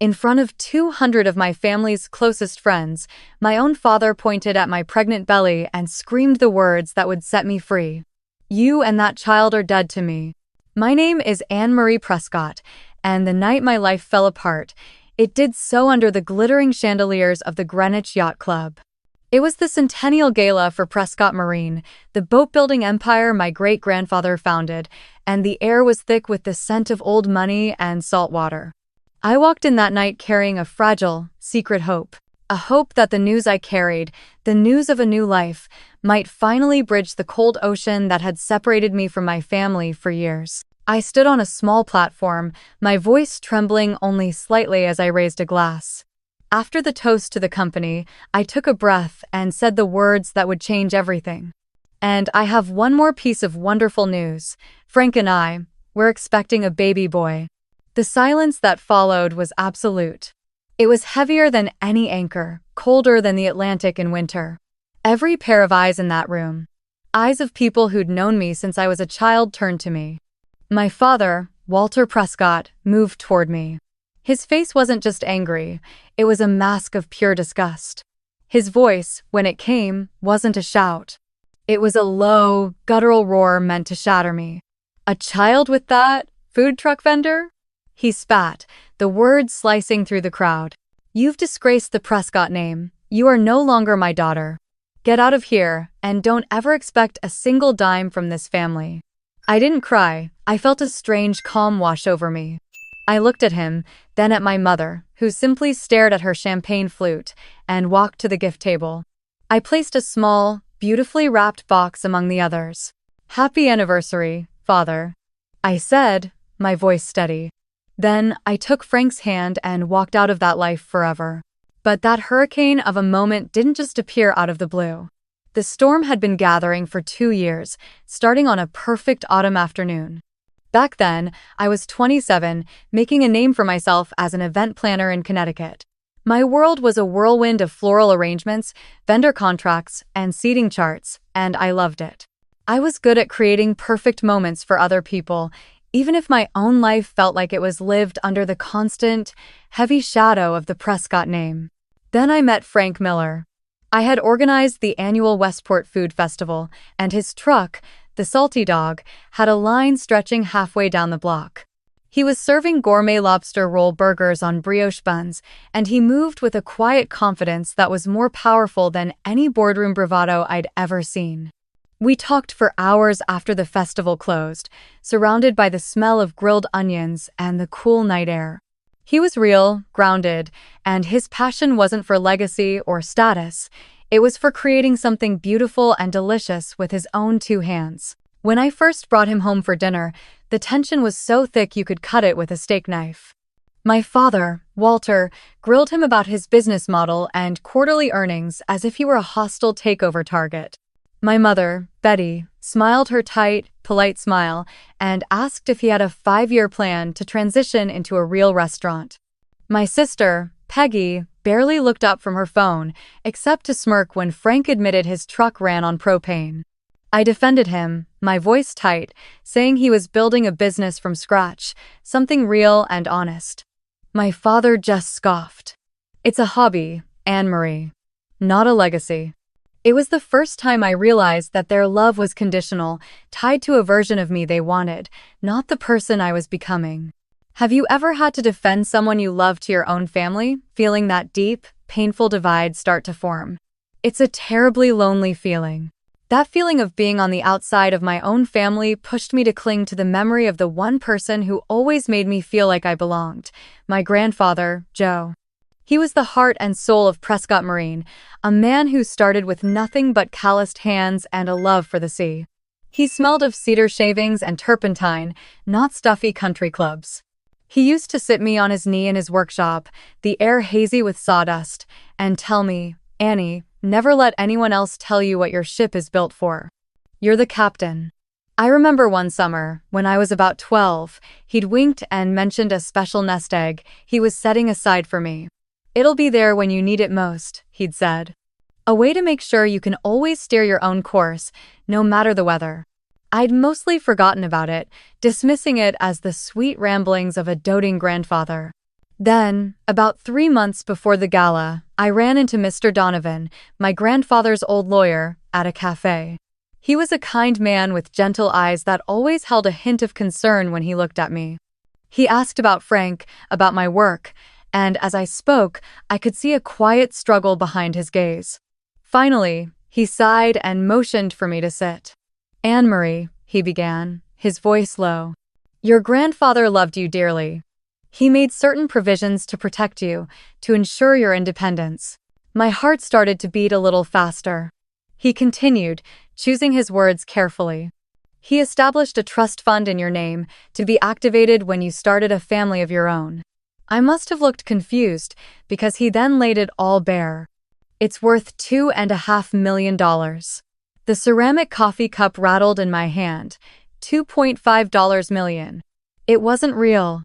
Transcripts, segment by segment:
In front of 200 of my family's closest friends, my own father pointed at my pregnant belly and screamed the words that would set me free. "You and that child are dead to me." My name is Anne Marie Prescott, and the night my life fell apart, it did so under the glittering chandeliers of the Greenwich Yacht Club. It was the centennial gala for Prescott Marine, the boat-building empire my great-grandfather founded, and the air was thick with the scent of old money and salt water. I walked in that night carrying a fragile, secret hope. A hope that the news I carried, the news of a new life, might finally bridge the cold ocean that had separated me from my family for years. I stood on a small platform, my voice trembling only slightly as I raised a glass. After the toast to the company, I took a breath and said the words that would change everything. "And I have one more piece of wonderful news. Frank and we're expecting a baby boy." The silence that followed was absolute. It was heavier than any anchor, colder than the Atlantic in winter. Every pair of eyes in that room, eyes of people who'd known me since I was a child, turned to me. My father, Walter Prescott, moved toward me. His face wasn't just angry, it was a mask of pure disgust. His voice, when it came, wasn't a shout. It was a low, guttural roar meant to shatter me. "A child with that? Food truck vendor?" He spat, the words slicing through the crowd. "You've disgraced the Prescott name. You are no longer my daughter. Get out of here, and don't ever expect a single dime from this family." I didn't cry. I felt a strange calm wash over me. I looked at him, then at my mother, who simply stared at her champagne flute, and walked to the gift table. I placed a small, beautifully wrapped box among the others. "Happy anniversary, Father," I said, my voice steady. Then I took Frank's hand and walked out of that life forever. But that hurricane of a moment didn't just appear out of the blue. The storm had been gathering for 2 years, starting on a perfect autumn afternoon. Back then, I was 27, making a name for myself as an event planner in Connecticut. My world was a whirlwind of floral arrangements, vendor contracts, and seating charts, and I loved it. I was good at creating perfect moments for other people, even if my own life felt like it was lived under the constant, heavy shadow of the Prescott name. Then I met Frank Miller. I had organized the annual Westport Food Festival, and his truck, the Salty Dog, had a line stretching halfway down the block. He was serving gourmet lobster roll burgers on brioche buns, and he moved with a quiet confidence that was more powerful than any boardroom bravado I'd ever seen. We talked for hours after the festival closed, surrounded by the smell of grilled onions and the cool night air. He was real, grounded, and his passion wasn't for legacy or status. It was for creating something beautiful and delicious with his own 2 hands. When I first brought him home for dinner, the tension was so thick you could cut it with a steak knife. My father, Walter, grilled him about his business model and quarterly earnings as if he were a hostile takeover target. My mother, Betty, smiled her tight, polite smile and asked if he had a 5-year plan to transition into a real restaurant. My sister, Peggy, barely looked up from her phone, except to smirk when Frank admitted his truck ran on propane. I defended him, my voice tight, saying he was building a business from scratch, something real and honest. My father just scoffed. "It's a hobby, Anne Marie, not a legacy." It was the first time I realized that their love was conditional, tied to a version of me they wanted, not the person I was becoming. Have you ever had to defend someone you love to your own family, feeling that deep, painful divide start to form? It's a terribly lonely feeling. That feeling of being on the outside of my own family pushed me to cling to the memory of the one person who always made me feel like I belonged, my grandfather, Joe. He was the heart and soul of Prescott Marine, a man who started with nothing but calloused hands and a love for the sea. He smelled of cedar shavings and turpentine, not stuffy country clubs. He used to sit me on his knee in his workshop, the air hazy with sawdust, and tell me, "Annie, never let anyone else tell you what your ship is built for. You're the captain." I remember one summer, when I was about 12, he'd winked and mentioned a special nest egg he was setting aside for me. "It'll be there when you need it most," he'd said. A way to make sure you can always steer your own course, no matter the weather. I'd mostly forgotten about it, dismissing it as the sweet ramblings of a doting grandfather. Then, about 3 months before the gala, I ran into Mr. Donovan, my grandfather's old lawyer, at a cafe. He was a kind man with gentle eyes that always held a hint of concern when he looked at me. He asked about Frank, about my work, and as I spoke, I could see a quiet struggle behind his gaze. Finally, he sighed and motioned for me to sit. "Anne-Marie," he began, his voice low. "Your grandfather loved you dearly. He made certain provisions to protect you, to ensure your independence." My heart started to beat a little faster. He continued, choosing his words carefully. "He established a trust fund in your name, to be activated when you started a family of your own." I must have looked confused, because he then laid it all bare. "It's worth $2.5 million. The ceramic coffee cup rattled in my hand. $2.5 million. It wasn't real.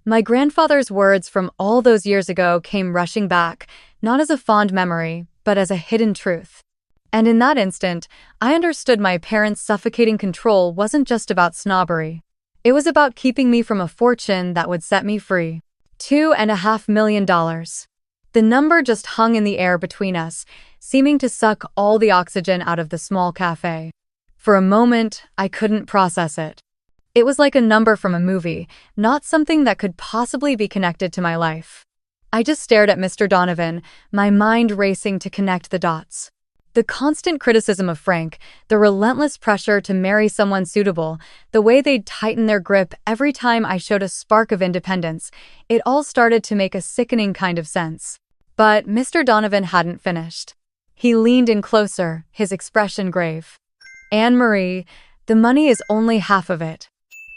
My grandfather's words from all those years ago came rushing back, not as a fond memory, but as a hidden truth. And in that instant, I understood my parents' suffocating control wasn't just about snobbery. It was about keeping me from a fortune that would set me free. $2.5 million. The number just hung in the air between us, seeming to suck all the oxygen out of the small cafe. For a moment, I couldn't process it. It was like a number from a movie, not something that could possibly be connected to my life. I just stared at Mr. Donovan, my mind racing to connect the dots. The constant criticism of Frank, the relentless pressure to marry someone suitable, the way they'd tighten their grip every time I showed a spark of independence, it all started to make a sickening kind of sense. But Mr. Donovan hadn't finished. He leaned in closer, his expression grave. "Anne-Marie, the money is only half of it.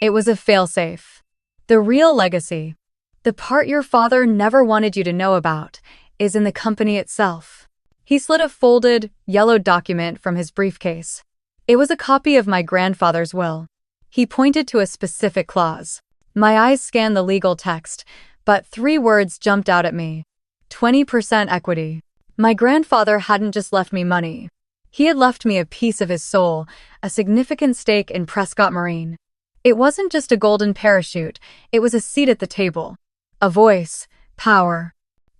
It was a failsafe. The real legacy, the part your father never wanted you to know about, is in the company itself." He slid a folded, yellowed document from his briefcase. It was a copy of my grandfather's will. He pointed to a specific clause. My eyes scanned the legal text, but 3 words jumped out at me. 20% equity. My grandfather hadn't just left me money. He had left me a piece of his soul, a significant stake in Prescott Marine. It wasn't just a golden parachute, it was a seat at the table. A voice, power.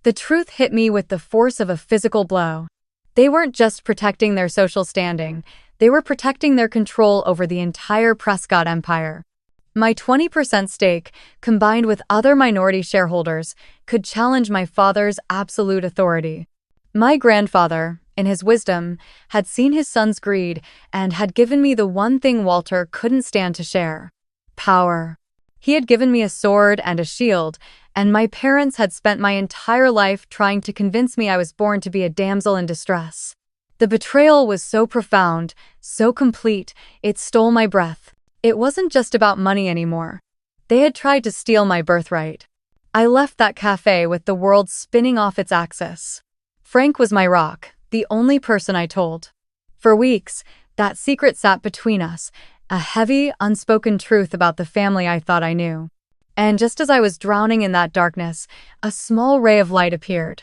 The truth hit me with the force of a physical blow. They weren't just protecting their social standing, they were protecting their control over the entire Prescott empire. My 20% stake, combined with other minority shareholders, could challenge my father's absolute authority. My grandfather, in his wisdom, had seen his son's greed and had given me the one thing Walter couldn't stand to share: power. He had given me a sword and a shield, and my parents had spent my entire life trying to convince me I was born to be a damsel in distress. The betrayal was so profound, so complete, it stole my breath. It wasn't just about money anymore. They had tried to steal my birthright. I left that cafe with the world spinning off its axis. Frank was my rock, the only person I told. For weeks, that secret sat between us, a heavy, unspoken truth about the family I thought I knew. And just as I was drowning in that darkness, a small ray of light appeared.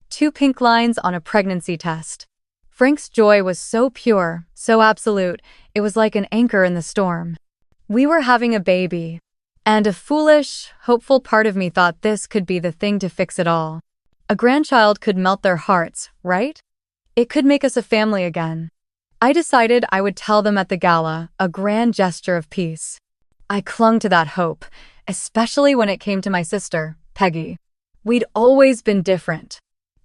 2 pink lines on a pregnancy test. Frank's joy was so pure, so absolute, it was like an anchor in the storm. We were having a baby. And a foolish, hopeful part of me thought this could be the thing to fix it all. A grandchild could melt their hearts, right? It could make us a family again. I decided I would tell them at the gala, a grand gesture of peace. I clung to that hope, especially when it came to my sister, Peggy. We'd always been different.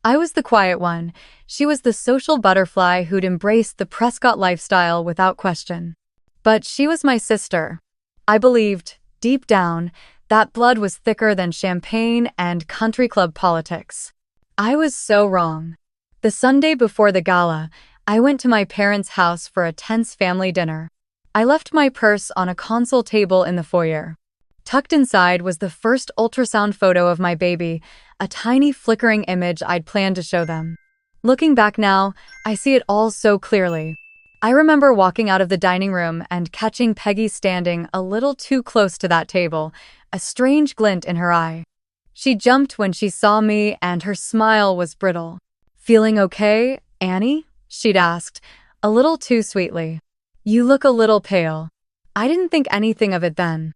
I was the quiet one. She was the social butterfly who'd embraced the Prescott lifestyle without question. But she was my sister. I believed, deep down, that blood was thicker than champagne and country club politics. I was so wrong. The Sunday before the gala, I went to my parents' house for a tense family dinner. I left my purse on a console table in the foyer. Tucked inside was the first ultrasound photo of my baby, a tiny flickering image I'd planned to show them. Looking back now, I see it all so clearly. I remember walking out of the dining room and catching Peggy standing a little too close to that table, a strange glint in her eye. She jumped when she saw me and her smile was brittle. "Feeling okay, Annie?" she'd asked, a little too sweetly. "You look a little pale." I didn't think anything of it then.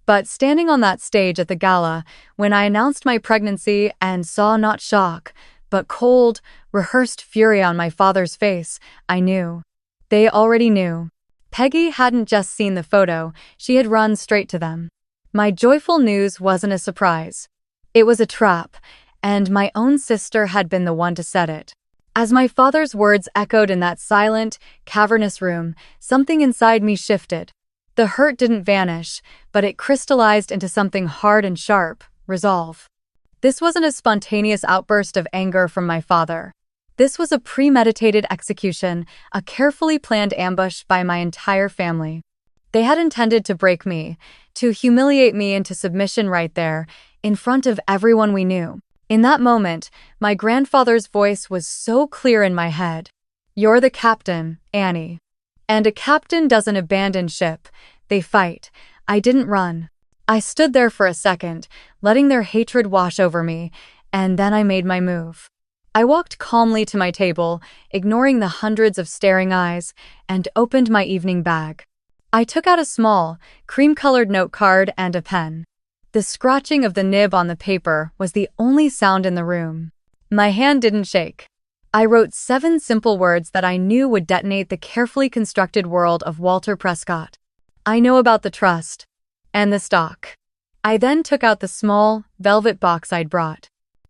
But standing on that stage at the gala, when I announced my pregnancy and saw not shock, but cold, rehearsed fury on my father's face, I knew. They already knew. Peggy hadn't just seen the photo, she had run straight to them. My joyful news wasn't a surprise. It was a trap, and my own sister had been the one to set it. As my father's words echoed in that silent, cavernous room, something inside me shifted. The hurt didn't vanish, but it crystallized into something hard and sharp: resolve. This wasn't a spontaneous outburst of anger from my father. This was a premeditated execution, a carefully planned ambush by my entire family. They had intended to break me, to humiliate me into submission right there, in front of everyone we knew. In that moment, my grandfather's voice was so clear in my head. "You're the captain, Annie. And a captain doesn't abandon ship, they fight." I didn't run. I stood there for a second, letting their hatred wash over me, and then I made my move. I walked calmly to my table, ignoring the hundreds of staring eyes, and opened my evening bag. I took out a small, cream-colored note card and a pen. The scratching of the nib on the paper was the only sound in the room. My hand didn't shake. I wrote 7 simple words that I knew would detonate the carefully constructed world of Walter Prescott. I know about the trust. And the stock. I then took out the small, velvet box I'd brought.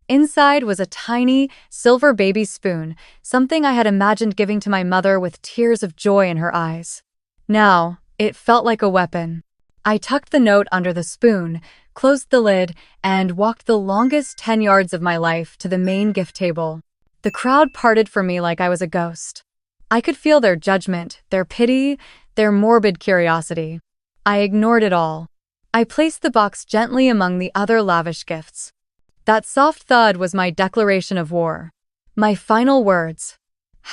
Inside was a tiny, silver baby spoon, something I had imagined giving to my mother with tears of joy in her eyes. Now, it felt like a weapon. I tucked the note under the spoon, closed the lid, and walked the longest 10 yards of my life to the main gift table. The crowd parted from me like I was a ghost. I could feel their judgment, their pity, their morbid curiosity. I ignored it all. I placed the box gently among the other lavish gifts. That soft thud was my declaration of war. My final words.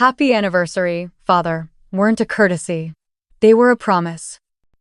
"Happy anniversary, Father," weren't a courtesy. They were a promise.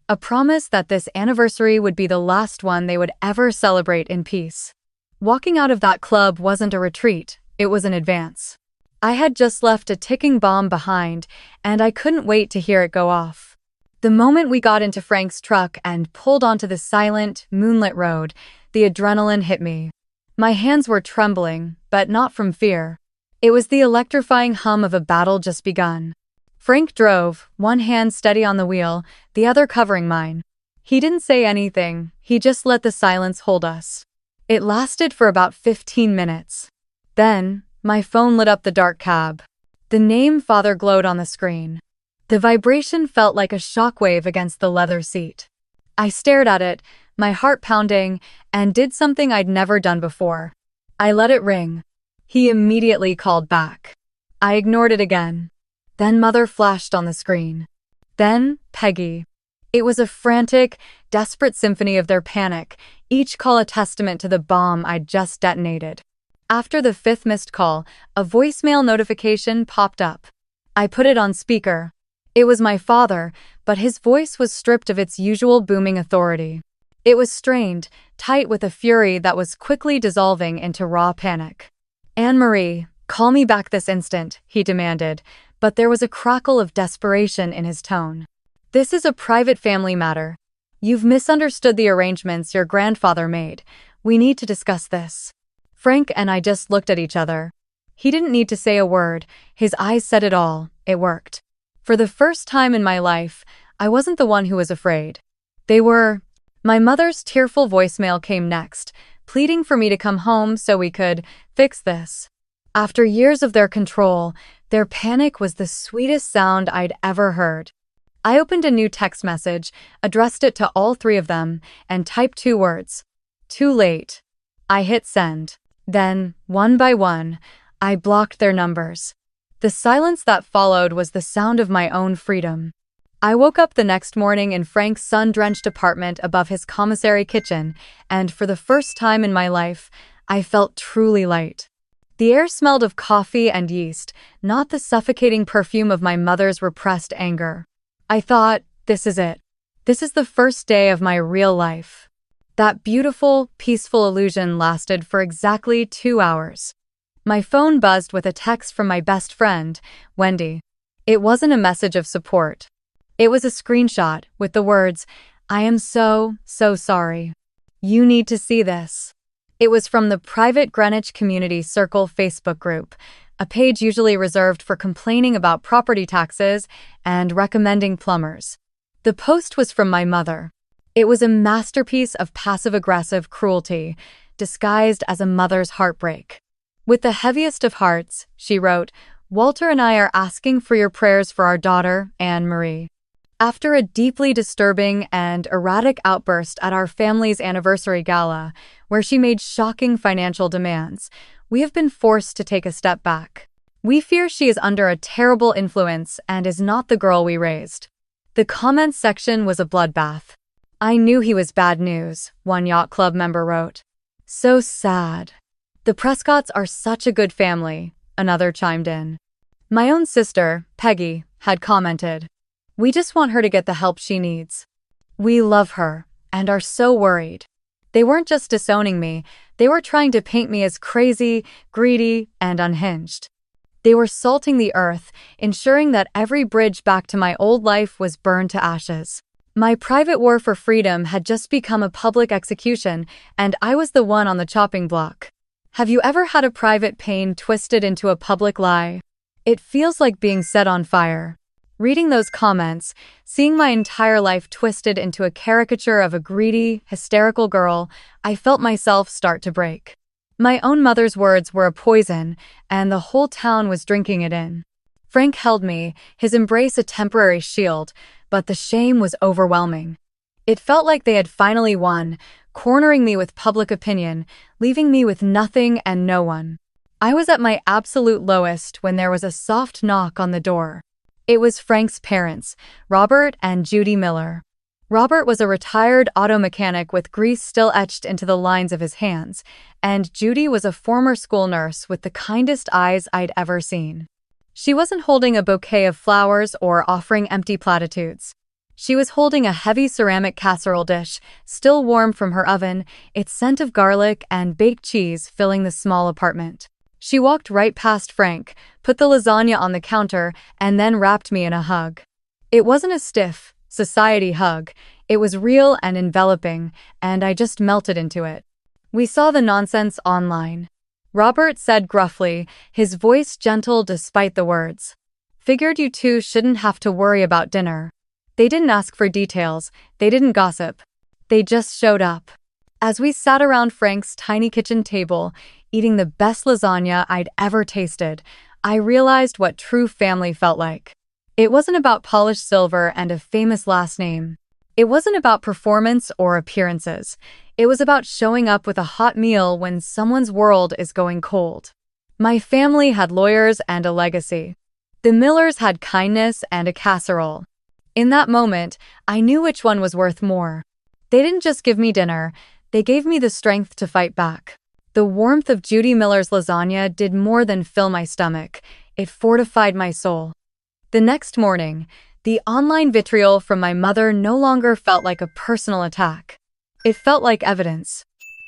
A promise that this anniversary would be the last one they would ever celebrate in peace. Walking out of that club wasn't a retreat, it was an advance. I had just left a ticking bomb behind, and I couldn't wait to hear it go off. The moment we got into Frank's truck and pulled onto the silent, moonlit road, the adrenaline hit me. My hands were trembling, but not from fear. It was the electrifying hum of a battle just begun. Frank drove, one hand steady on the wheel, the other covering mine. He didn't say anything, he just let the silence hold us. It lasted for about 15 minutes. Then, my phone lit up the dark cab. The name Father glowed on the screen. The vibration felt like a shockwave against the leather seat. I stared at it, my heart pounding, and did something I'd never done before. I let it ring. He immediately called back. I ignored it again. Then Mother flashed on the screen. Then Peggy. It was a frantic, desperate symphony of their panic, each call a testament to the bomb I'd just detonated. After the 5th missed call, a voicemail notification popped up. I put it on speaker. It was my father, but his voice was stripped of its usual booming authority. It was strained, tight with a fury that was quickly dissolving into raw panic. "Anne-Marie, call me back this instant," he demanded, but there was a crackle of desperation in his tone. "This is a private family matter. You've misunderstood the arrangements your grandfather made. We need to discuss this." Frank and I just looked at each other. He didn't need to say a word, his eyes said it all. It worked. For the first time in my life, I wasn't the one who was afraid. They were. My mother's tearful voicemail came next, pleading for me to come home so we could fix this. After years of their control, their panic was the sweetest sound I'd ever heard. I opened a new text message, addressed it to all 3 of them, and typed 2 words. "Too late." I hit send. Then, one by one, I blocked their numbers. The silence that followed was the sound of my own freedom. I woke up the next morning in Frank's sun-drenched apartment above his commissary kitchen, and for the first time in my life, I felt truly light. The air smelled of coffee and yeast, not the suffocating perfume of my mother's repressed anger. I thought, this is it. This is the first day of my real life. That beautiful, peaceful illusion lasted for exactly 2 hours. My phone buzzed with a text from my best friend, Wendy. It wasn't a message of support. It was a screenshot with the words, I am so sorry. You need to see this. It was from the private Greenwich Community Circle Facebook group, a page usually reserved for complaining about property taxes and recommending plumbers. The post was from my mother. It was a masterpiece of passive-aggressive cruelty, disguised as a mother's heartbreak. With the heaviest of hearts, she wrote, "Walter and I are asking for your prayers for our daughter, Anne Marie. After a deeply disturbing and erratic outburst at our family's anniversary gala, where she made shocking financial demands, we have been forced to take a step back. We fear she is under a terrible influence and is not the girl we raised." The comments section was a bloodbath. "I knew he was bad news," one yacht club member wrote. "So sad. The Prescotts are such a good family," another chimed in. My own sister, Peggy, had commented, "We just want her to get the help she needs. We love her and are so worried." They weren't just disowning me, they were trying to paint me as crazy, greedy, and unhinged. They were salting the earth, ensuring that every bridge back to my old life was burned to ashes. My private war for freedom had just become a public execution, and I was the one on the chopping block. Have you ever had a private pain twisted into a public lie? It feels like being set on fire. Reading those comments, seeing my entire life twisted into a caricature of a greedy, hysterical girl, I felt myself start to break. My own mother's words were a poison, and the whole town was drinking it in. Frank held me, his embrace a temporary shield, but the shame was overwhelming. It felt like they had finally won, cornering me with public opinion, leaving me with nothing and no one. I was at my absolute lowest when there was a soft knock on the door. It was Frank's parents, Robert and Judy Miller. Robert was a retired auto mechanic with grease still etched into the lines of his hands, and Judy was a former school nurse with the kindest eyes I'd ever seen. She wasn't holding a bouquet of flowers or offering empty platitudes. She was holding a heavy ceramic casserole dish, still warm from her oven, its scent of garlic and baked cheese filling the small apartment. She walked right past Frank, put the lasagna on the counter, and then wrapped me in a hug. It wasn't a stiff, society hug. It was real and enveloping, and I just melted into it. "We saw the nonsense online," Robert said gruffly, his voice gentle despite the words. "Figured you two shouldn't have to worry about dinner." They didn't ask for details, they didn't gossip. They just showed up. As we sat around Frank's tiny kitchen table, eating the best lasagna I'd ever tasted, I realized what true family felt like. It wasn't about polished silver and a famous last name. It wasn't about performance or appearances. It was about showing up with a hot meal when someone's world is going cold. My family had lawyers and a legacy. The Millers had kindness and a casserole. In that moment, I knew which one was worth more. They didn't just give me dinner, they gave me the strength to fight back. The warmth of Judy Miller's lasagna did more than fill my stomach. It fortified my soul. The next morning, the online vitriol from my mother no longer felt like a personal attack. It felt like evidence.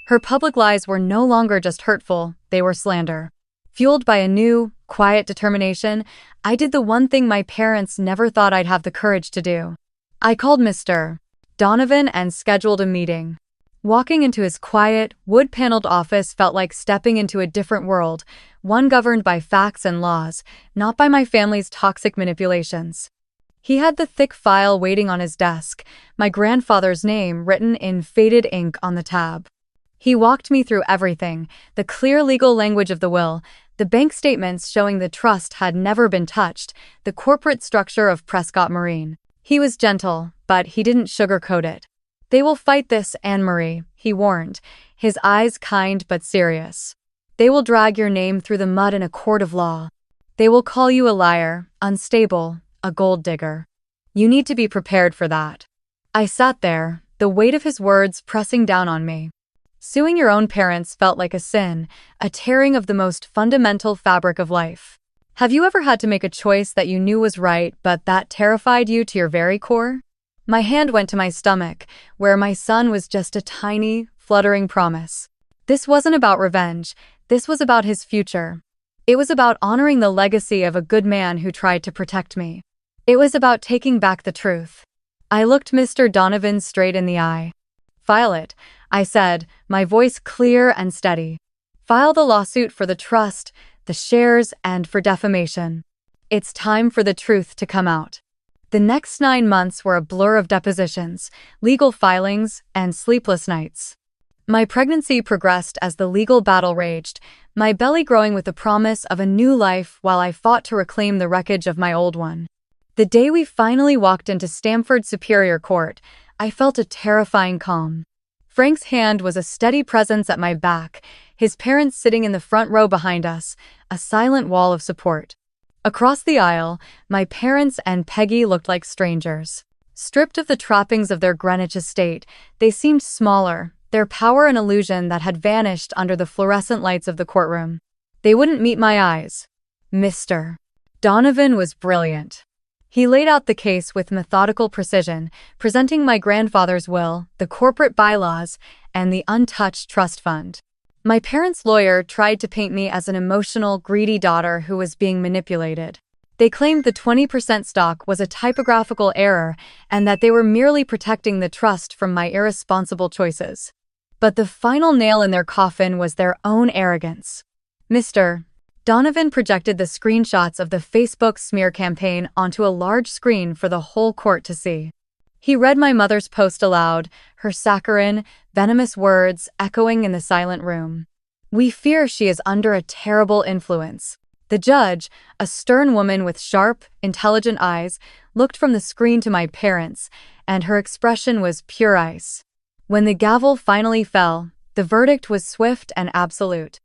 Her public lies were no longer just hurtful, they were slander. Fueled by a new, quiet determination, I did the one thing my parents never thought I'd have the courage to do. I called Mr. Donovan and scheduled a meeting. Walking into his quiet, wood-paneled office felt like stepping into a different world, one governed by facts and laws, not by my family's toxic manipulations. He had the thick file waiting on his desk, my grandfather's name written in faded ink on the tab. He walked me through everything, the clear legal language of the will, the bank statements showing the trust had never been touched, the corporate structure of Prescott Marine. He was gentle, but he didn't sugarcoat it. "They will fight this, Anne Marie," he warned, his eyes kind but serious. "They will drag your name through the mud in a court of law. They will call you a liar, unstable, a gold digger. You need to be prepared for that." I sat there, the weight of his words pressing down on me. Suing your own parents felt like a sin, a tearing of the most fundamental fabric of life. Have you ever had to make a choice that you knew was right but that terrified you to your very core? My hand went to my stomach, where my son was just a tiny, fluttering promise. This wasn't about revenge, this was about his future. It was about honoring the legacy of a good man who tried to protect me. It was about taking back the truth. I looked Mr. Donovan straight in the eye. "File it," I said, my voice clear and steady. "File the lawsuit for the trust, the shares, and for defamation. It's time for the truth to come out." The next 9 months were a blur of depositions, legal filings, and sleepless nights. My pregnancy progressed as the legal battle raged, my belly growing with the promise of a new life while I fought to reclaim the wreckage of my old one. The day we finally walked into Stamford Superior Court, I felt a terrifying calm. Frank's hand was a steady presence at my back, his parents sitting in the front row behind us, a silent wall of support. Across the aisle, my parents and Peggy looked like strangers. Stripped of the trappings of their Greenwich estate, they seemed smaller, their power an illusion that had vanished under the fluorescent lights of the courtroom. They wouldn't meet my eyes. Mr. Donovan was brilliant. He laid out the case with methodical precision, presenting my grandfather's will, the corporate bylaws, and the untouched trust fund. My parents' lawyer tried to paint me as an emotional, greedy daughter who was being manipulated. They claimed the 20% stock was a typographical error and that they were merely protecting the trust from my irresponsible choices. But the final nail in their coffin was their own arrogance. Mr. Donovan projected the screenshots of the Facebook smear campaign onto a large screen for the whole court to see. He read my mother's post aloud, her saccharine, venomous words echoing in the silent room. "We fear she is under a terrible influence." The judge, a stern woman with sharp, intelligent eyes, looked from the screen to my parents, and her expression was pure ice. When the gavel finally fell, the verdict was swift and absolute.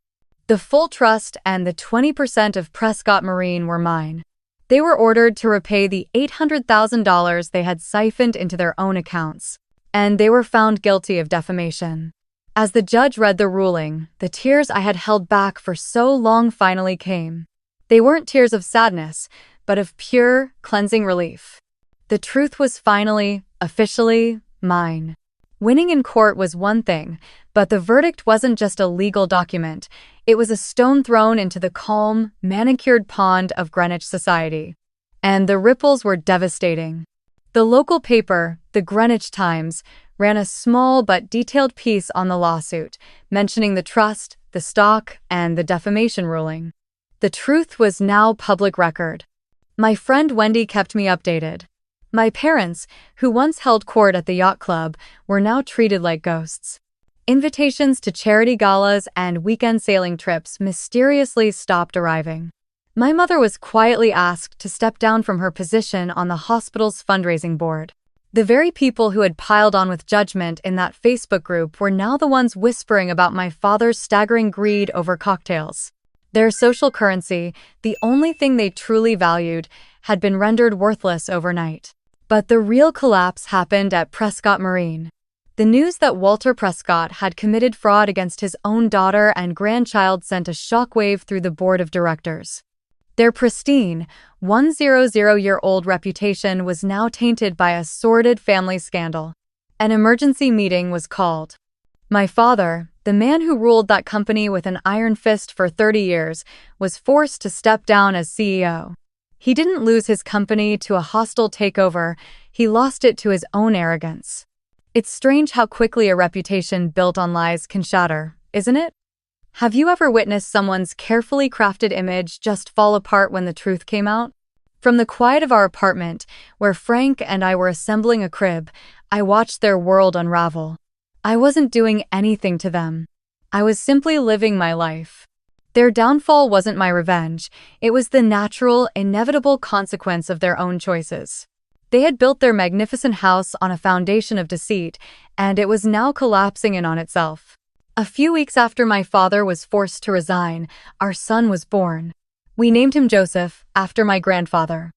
The full trust and the 20% of Prescott Marine were mine. They were ordered to repay the $800,000 they had siphoned into their own accounts, and they were found guilty of defamation. As the judge read the ruling, the tears I had held back for so long finally came. They weren't tears of sadness, but of pure, cleansing relief. The truth was finally, officially, mine. Winning in court was one thing, but the verdict wasn't just a legal document. It was a stone thrown into the calm, manicured pond of Greenwich society. And the ripples were devastating. The local paper, the Greenwich Times, ran a small but detailed piece on the lawsuit, mentioning the trust, the stock, and the defamation ruling. The truth was now public record. My friend Wendy kept me updated. My parents, who once held court at the yacht club, were now treated like ghosts. Invitations to charity galas and weekend sailing trips mysteriously stopped arriving. My mother was quietly asked to step down from her position on the hospital's fundraising board. The very people who had piled on with judgment in that Facebook group were now the ones whispering about my father's staggering greed over cocktails. Their social currency, the only thing they truly valued, had been rendered worthless overnight. But the real collapse happened at Prescott Marine. The news that Walter Prescott had committed fraud against his own daughter and grandchild sent a shockwave through the board of directors. Their pristine, 100-year-old reputation was now tainted by a sordid family scandal. An emergency meeting was called. My father, the man who ruled that company with an iron fist for 30 years, was forced to step down as CEO. He didn't lose his company to a hostile takeover, he lost it to his own arrogance. It's strange how quickly a reputation built on lies can shatter, isn't it? Have you ever witnessed someone's carefully crafted image just fall apart when the truth came out? From the quiet of our apartment, where Frank and I were assembling a crib, I watched their world unravel. I wasn't doing anything to them. I was simply living my life. Their downfall wasn't my revenge, it was the natural, inevitable consequence of their own choices. They had built their magnificent house on a foundation of deceit, and it was now collapsing in on itself. A few weeks after my father was forced to resign, our son was born. We named him Joseph, after my grandfather.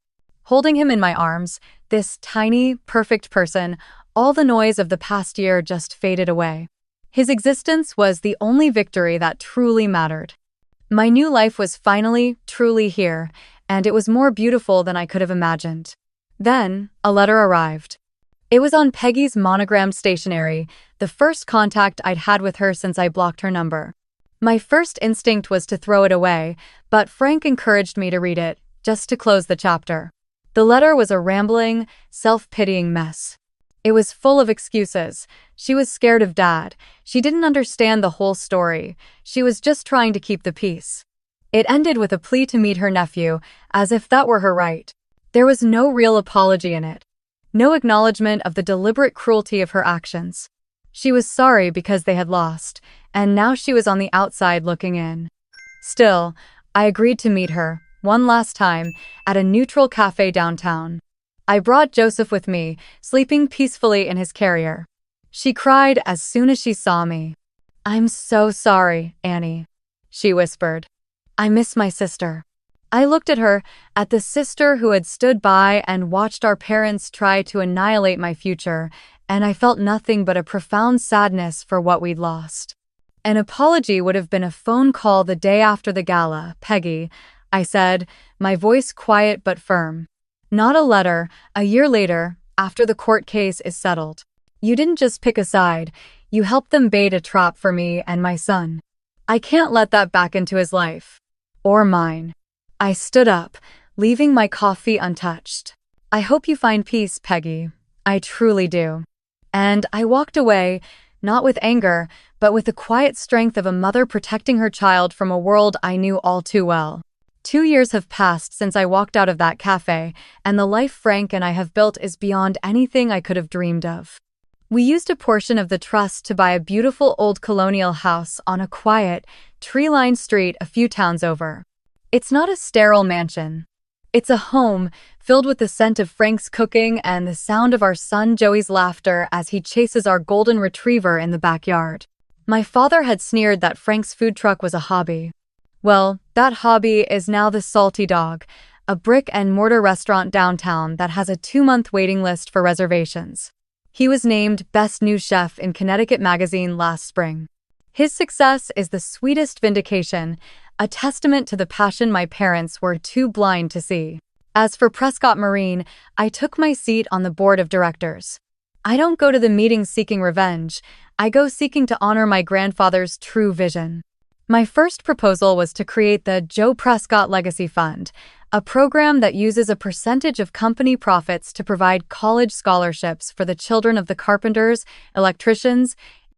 Holding him in my arms, this tiny, perfect person, all the noise of the past year just faded away. His existence was the only victory that truly mattered. My new life was finally, truly here, and it was more beautiful than I could have imagined. Then, a letter arrived. It was on Peggy's monogrammed stationery, the first contact I'd had with her since I blocked her number. My first instinct was to throw it away, but Frank encouraged me to read it, just to close the chapter. The letter was a rambling, self-pitying mess. It was full of excuses. She was scared of Dad. She didn't understand the whole story. She was just trying to keep the peace. It ended with a plea to meet her nephew, as if that were her right. There was no real apology in it. No acknowledgement of the deliberate cruelty of her actions. She was sorry because they had lost, and now she was on the outside looking in. Still, I agreed to meet her, one last time, at a neutral cafe downtown. I brought Joseph with me, sleeping peacefully in his carrier. She cried as soon as she saw me. "I'm so sorry, Annie," she whispered. "I miss my sister." I looked at her, at the sister who had stood by and watched our parents try to annihilate my future, and I felt nothing but a profound sadness for what we'd lost. An apology would have been a phone call the day after the gala, Peggy, I said, my voice quiet but firm. Not a letter, a year later, after the court case is settled. You didn't just pick a side, you helped them bait a trap for me and my son. I can't let that back into his life. Or mine. I stood up, leaving my coffee untouched. "I hope you find peace, Peggy. I truly do." And I walked away, not with anger, but with the quiet strength of a mother protecting her child from a world I knew all too well. 2 years have passed since I walked out of that cafe, and the life Frank and I have built is beyond anything I could have dreamed of. We used a portion of the trust to buy a beautiful old colonial house on a quiet, tree-lined street a few towns over. It's not a sterile mansion. It's a home filled with the scent of Frank's cooking and the sound of our son Joey's laughter as he chases our golden retriever in the backyard. My father had sneered that Frank's food truck was a hobby. Well, that hobby is now the Salty Dog, a brick-and-mortar restaurant downtown that has a 2-month waiting list for reservations. He was named Best New Chef in Connecticut magazine last spring. His success is the sweetest vindication, a testament to the passion my parents were too blind to see. As for Prescott Marine, I took my seat on the board of directors. I don't go to the meetings seeking revenge, I go seeking to honor my grandfather's true vision. My first proposal was to create the Joe Prescott Legacy Fund, a program that uses a percentage of company profits to provide college scholarships for the children of the carpenters, electricians,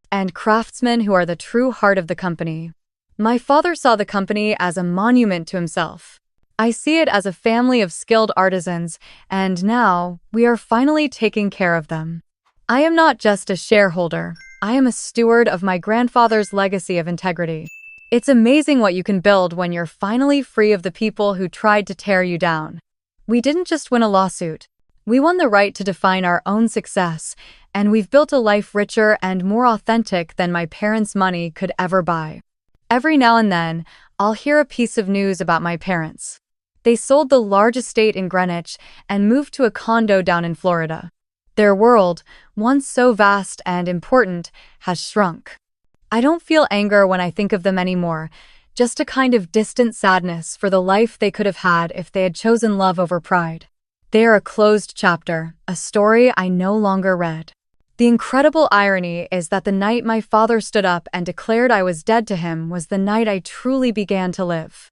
and craftsmen who are the true heart of the company. My father saw the company as a monument to himself. I see it as a family of skilled artisans, and now we are finally taking care of them. I am not just a shareholder, I am a steward of my grandfather's legacy of integrity. It's amazing what you can build when you're finally free of the people who tried to tear you down. We didn't just win a lawsuit. We won the right to define our own success, and we've built a life richer and more authentic than my parents' money could ever buy. Every now and then, I'll hear a piece of news about my parents. They sold the large estate in Greenwich and moved to a condo down in Florida. Their world, once so vast and important, has shrunk. I don't feel anger when I think of them anymore, just a kind of distant sadness for the life they could have had if they had chosen love over pride. They are a closed chapter, a story I no longer read. The incredible irony is that the night my father stood up and declared I was dead to him was the night I truly began to live.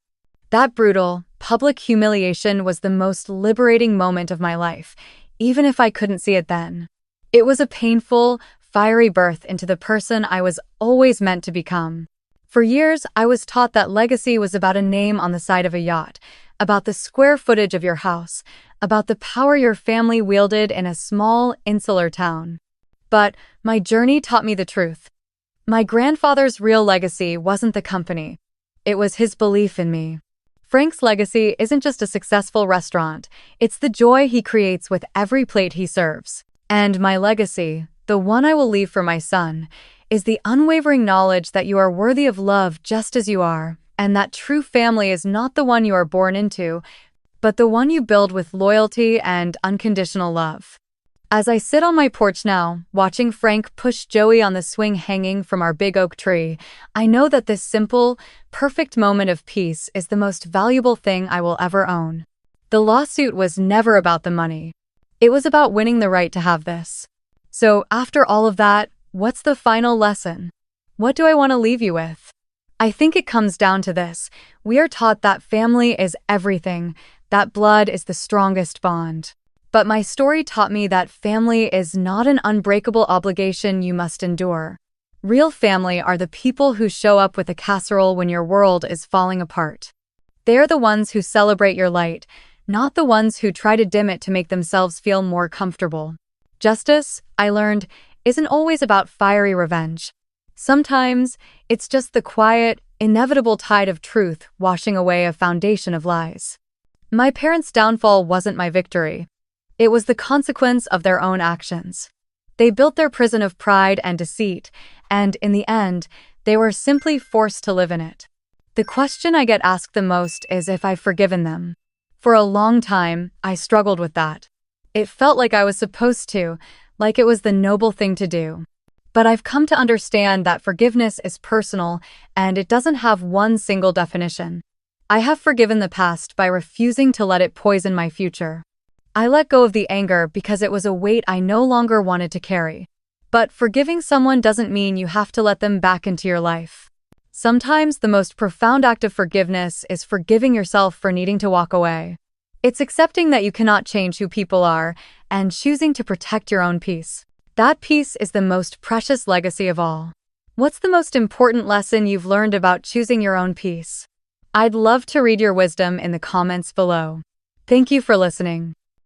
That brutal, public humiliation was the most liberating moment of my life, even if I couldn't see it then. It was a painful, fiery birth into the person I was always meant to become. For years, I was taught that legacy was about a name on the side of a yacht, about the square footage of your house, about the power your family wielded in a small, insular town. But my journey taught me the truth. My grandfather's real legacy wasn't the company. It was his belief in me. Frank's legacy isn't just a successful restaurant, it's the joy he creates with every plate he serves. And my legacy, the one I will leave for my son, is the unwavering knowledge that you are worthy of love just as you are, and that true family is not the one you are born into, but the one you build with loyalty and unconditional love. As I sit on my porch now, watching Frank push Joey on the swing hanging from our big oak tree, I know that this simple, perfect moment of peace is the most valuable thing I will ever own. The lawsuit was never about the money. It was about winning the right to have this. So, after all of that, what's the final lesson? What do I want to leave you with? I think it comes down to this. We are taught that family is everything, That blood is the strongest bond. But my story taught me that family is not an unbreakable obligation you must endure. Real family are the people who show up with a casserole when your world is falling apart. They're the ones who celebrate your light, not the ones who try to dim it to make themselves feel more comfortable. Justice, I learned, isn't always about fiery revenge. Sometimes, it's just the quiet, inevitable tide of truth washing away a foundation of lies. My parents' downfall wasn't my victory. It was the consequence of their own actions. They built their prison of pride and deceit, and in the end, they were simply forced to live in it. The question I get asked the most is if I've forgiven them. For a long time, I struggled with that. It felt like I was supposed to, like it was the noble thing to do. But I've come to understand that forgiveness is personal, and it doesn't have one single definition. I have forgiven the past by refusing to let it poison my future. I let go of the anger because it was a weight I no longer wanted to carry. But forgiving someone doesn't mean you have to let them back into your life. Sometimes the most profound act of forgiveness is forgiving yourself for needing to walk away. It's accepting that you cannot change who people are and choosing to protect your own peace. That peace is the most precious legacy of all. What's the most important lesson you've learned about choosing your own peace? I'd love to read your wisdom in the comments below. Thank you for listening.